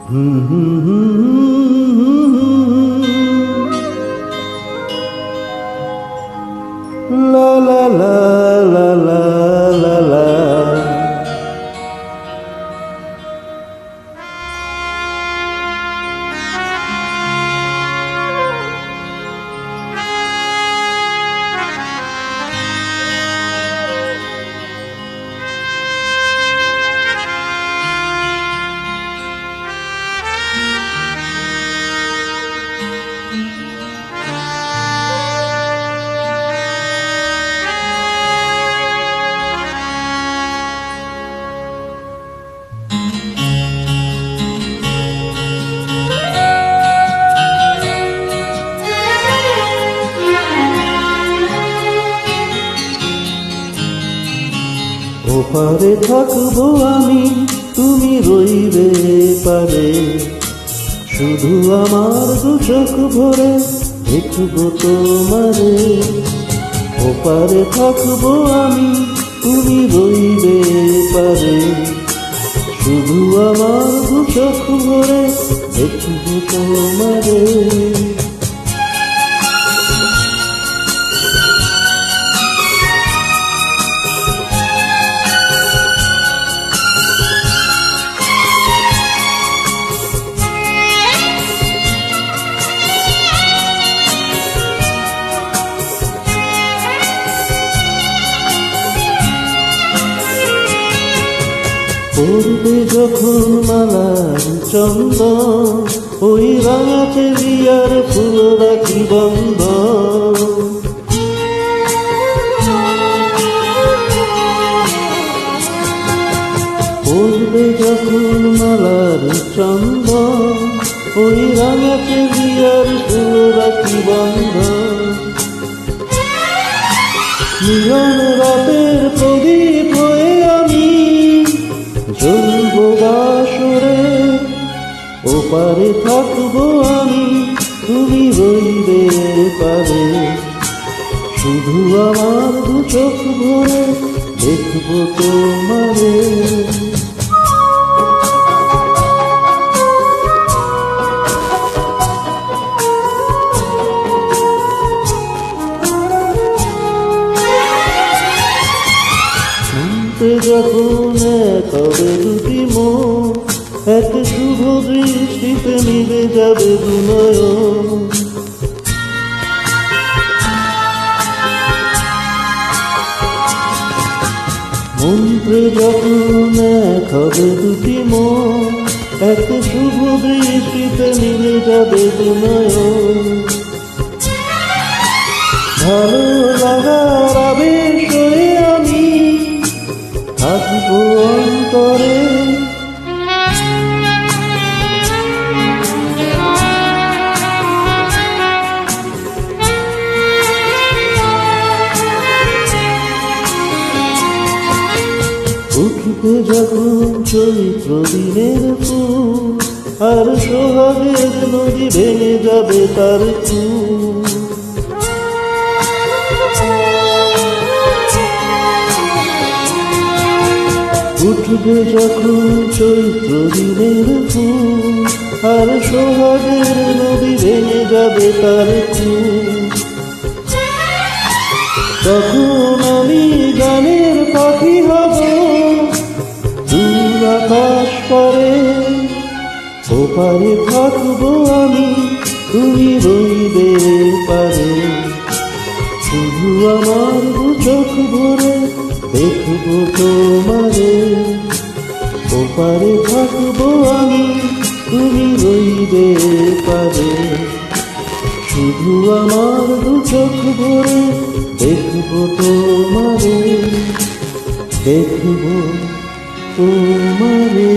La la la la la la la. ওপারে থাকবো আমি, তুমি রইবে পারে, শুধু আমার দু চোখ ভরে দেখবো তোমারে। ওপারে থাকবো আমি, তুমি রইবে পারে, শুধু আমার দু চোখ ভরে দেখবো তোমারে। পড়বে যখন মালার চন্দন, ওই রাঙা চেলিয়ার ফুল রাখি বন্ধ। পড়বে যখন মালার চন্দন, ওই রাঙা চেলিয়ার ফুল রাখি বন্ধ। মিলন রাতের প্রদীপ হয়ে আমি জ্বলবো বাসরে। ওপারে থাকবো আমি, তুমি রইবে পারে, শুধু আমার দু চোখ ভরে দেখবো তোমারে। যখন তবে দুটি মন এক শুভ দৃষ্টিতে মিলে যাবে দুনয়ন। মন্ত্রে যখন হবে দুটি মন এক শুভ দৃষ্টিতে মিলে যাবে দুনয়ন। ভালো লাগার আবেশ হয়ে আমি থাকবো অন্তরে। উঠবে যখন চৈত্র দিনের ফুল, আর সোহাগের নদী ভেঙে যাবে তার ফুল। উঠবে যখন চৈত্র দিনের ফুল, আর সোহাগের নদী ভেঙে যাবে তার ফুল। তখন আমি গানের পাখি হব দূর আকাশ পারে। ওপারে থাকবো আমি, তুমি রইবে পারে, শুধু আমার দু চোখ ভরে দেখবো তোমারে। ওপারে থাকবো আমি, তুমি রইবে পারে, শুধু আমার দু চোখ ভরে দেখবো তোমারে, দেখবো তোমারে।